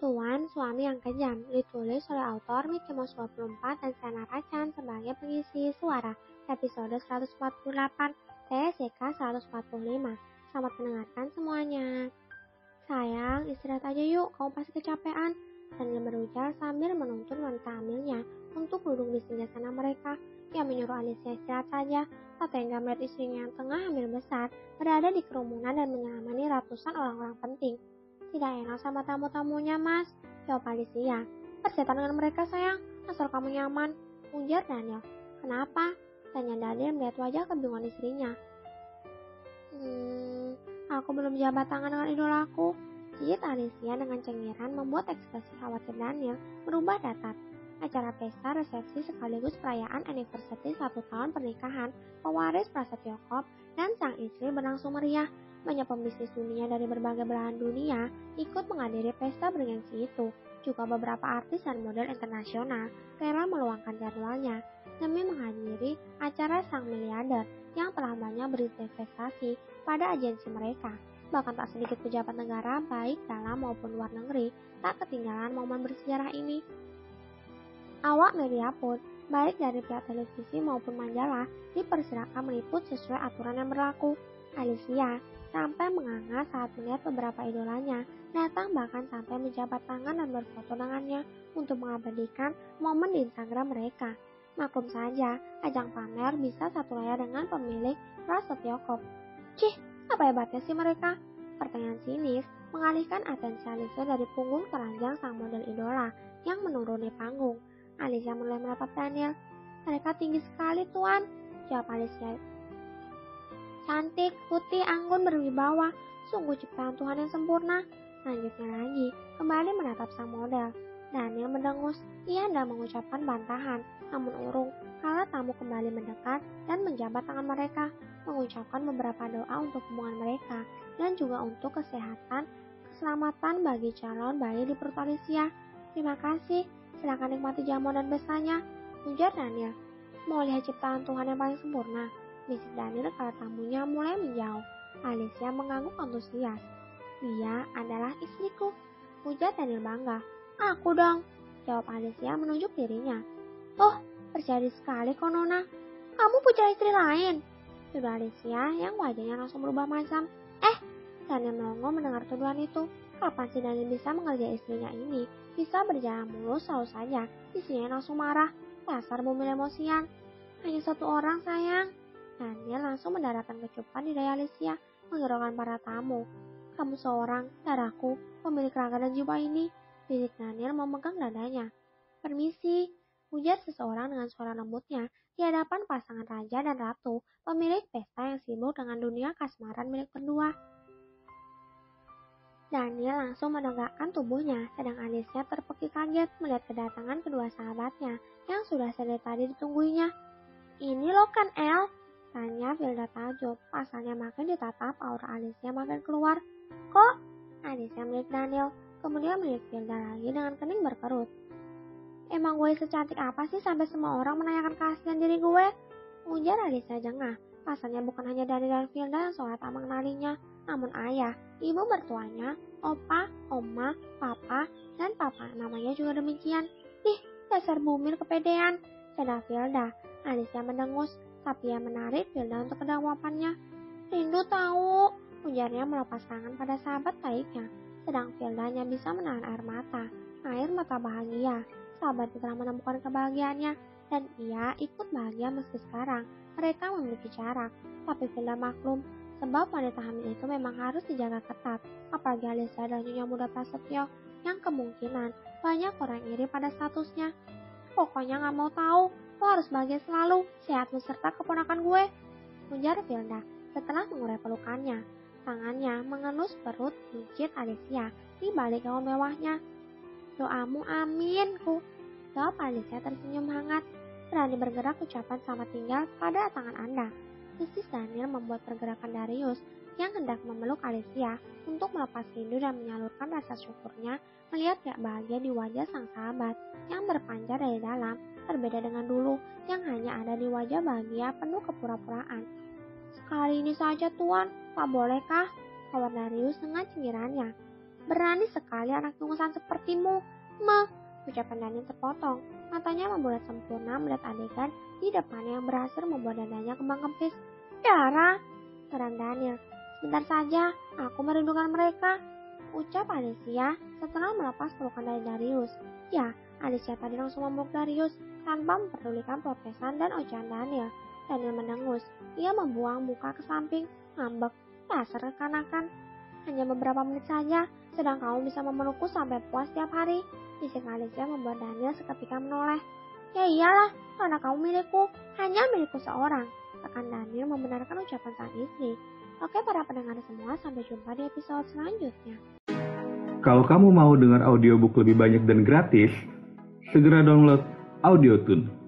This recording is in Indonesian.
Tuan Suami yang Kejam ditulis oleh autor Mickey Mouse 24 dan Sana Racan sebagai pengisi suara episode 148 TSK 145. Selamat mendengarkan semuanya. Sayang, istirahat aja yuk, kamu pasti kecapean. Daniel berujar sambil menuntun wanita hamilnya untuk duduk di singgah sana mereka. Ia menyuruh Alicia istirahat saja, tak tega melihat istrinya yang tengah hamil besar berada di kerumunan dan menyamani ratusan orang-orang penting. Tidak enak sama tamu-tamunya, Mas, jawab Alicia. Bersetan dengan mereka, sayang, asal kamu nyaman, ujar Daniel. Kenapa? Tanya Daniel melihat wajah kebingungan istrinya. Aku belum jabat tangan dengan idolaku. Cicit Alicia dengan cengiran membuat ekspresi khawatir Daniel berubah datar. Acara pesta resepsi sekaligus perayaan anniversary 1 tahun pernikahan pewaris Prasetyo Kop dan sang istri berlangsung meriah. Banyak pembisnis dunia dari berbagai belahan dunia ikut menghadiri pesta bergengsi itu. Juga beberapa artis dan model internasional rela meluangkan jadwalnya demi menghadiri acara sang miliarder yang telah banyak berinvestasi pada agensi mereka. Bahkan tak sedikit pejabat negara baik dalam maupun luar negeri tak ketinggalan momen bersejarah ini. Awak media pun, baik dari pihak televisi maupun majalah, dipersilakan meliput sesuai aturan yang berlaku. Alicia sampai menganga saat melihat beberapa idolanya datang, bahkan sampai menjabat tangan dan berfoto dengannya untuk mengabadikan momen di Instagram mereka. Maklum saja, ajang pamer bisa satu layar dengan pemilik Prasetyo Kop. Cih, apa hebatnya sih mereka? Pertanyaan sinis mengalihkan atensi Alicia dari punggung telanjang sang model idola yang menuruni panggung. Alicia mulai menatap Daniel. Mereka tinggi sekali, Tuan, jawab Alicia. Cantik, putih, anggun, berwibawa, sungguh ciptaan Tuhan yang sempurna. Lanjutnya lagi, kembali menatap sang model. Daniel mendengus. Ia hendak mengucapkan bantahan, namun urung kala tamu kembali mendekat dan menjabat tangan mereka, mengucapkan beberapa doa untuk hubungan mereka dan juga untuk keselamatan bagi calon bayi di perut Alicia. Terima kasih, silakan nikmati jamuan dan pestanya, ujar Daniel. Mau lihat ciptaan Tuhan yang paling sempurna? Bisik Daniel kala tamunya mulai menjauh. Alicia mengangguk antusias. Dia adalah istriku, ujar Daniel bangga. Aku dong, jawab Alicia menunjuk dirinya. Oh, percaya sekali kok Nona. Kamu punya istri lain? Sudah Alicia yang wajahnya langsung berubah macam. Daniel melongo mendengar tuduhan itu. Kapan sih Daniel bisa mengerjai istrinya ini? Bisa berjalan mulus selalu saja. Istrinya langsung marah. Dasar bumil emosian. Hanya satu orang, sayang. Daniel langsung mendaratkan kecupan di daya Alicia, menggerakkan para tamu. Kamu seorang, darahku, pemilik raga dan jiwa ini. Bisik Daniel memegang dadanya. Permisi, ujar seseorang dengan suara lembutnya di hadapan pasangan raja dan ratu, pemilik pesta yang sibuk dengan dunia kasmaran milik berdua. Daniel langsung menegakkan tubuhnya, sedang Alicia terpekik kaget melihat kedatangan kedua sahabatnya yang sudah sedari tadi ditungguinya. Ini lo kan El? Tanya Vilda takjub, pasalnya makin ditatap aura Alicia makin keluar. Kok? Alicia melihat Daniel, kemudian melihat Vilda lagi dengan kening berkerut. Emang gue secantik apa sih sampai semua orang menanyakan keaslian diri gue? Ujar Alicia jengah, pasalnya bukan hanya Daniel dan Vilda yang seolah tak mengenalinya, namun ayah, ibu mertuanya, opa, oma, papa, dan papa namanya juga demikian. Ih, dasar bumil kepedean, canda Vilda. Alicia mendengus, tapi ia menarik Vilda untuk kedalamannya. Rindu tahu, ujarnya melepas tangan pada sahabat baiknya, sedang Vilda hanya bisa menahan air mata bahagia. Sahabat telah menemukan kebahagiaannya, dan ia ikut bahagia meski sekarang mereka memiliki jarak. Tapi Vilda maklum, sebab wanita hamil itu memang harus dijaga ketat, apalagi Alicia dan Nyonya Muda Prasetyo, yang kemungkinan banyak orang iri pada statusnya. Pokoknya gak mau tahu, lo harus bahagia selalu, sehat beserta keponakan gue, ujar Vilda setelah mengurai pelukannya. Tangannya mengelus perut buncit Alicia di balik gaun mewahnya. Doamu amin, jawab Alicia tersenyum hangat. Berani bergerak ucapan selamat tinggal pada tangan Anda. Mrs. Daniel membuat pergerakan Darius yang hendak memeluk Alicia untuk melepas rindu dan menyalurkan rasa syukurnya melihat gak bahagia di wajah sang sahabat yang berpancar dari dalam, berbeda dengan dulu yang hanya ada di wajah bahagia penuh kepura-puraan. Sekali ini saja Tuan, tak bolehkah? Kawat Darius dengan cengirannya. Berani sekali anak ingusan sepertimu. Ucapan Daniel terpotong. Matanya membulat sempurna melihat adegan di depannya yang berhasil membuat dadanya kembang kempis. Tiara, seram Daniel. Sebentar saja, aku merindukan mereka. Ucap Alicia setelah melepas pelukan dari Darius. Ya, Alicia tadi langsung memeluk Darius tanpa memperdulikan protesan dan ocehan Daniel. Daniel mendengus. Ia membuang muka ke samping, ngambek. Dasar kekanakan. Hanya beberapa menit saja, sedang kamu bisa memelukku sampai puas tiap hari. Bisik Alicia membuat Daniel seketika menoleh. Ya iyalah, karena kamu milikku, hanya milikku seorang. Tekan Daniel membenarkan ucapan sang istri. Oke para pendengar semua, sampai jumpa di episode selanjutnya. Kalau kamu mau dengar audiobook lebih banyak dan gratis, segera download AudioTune.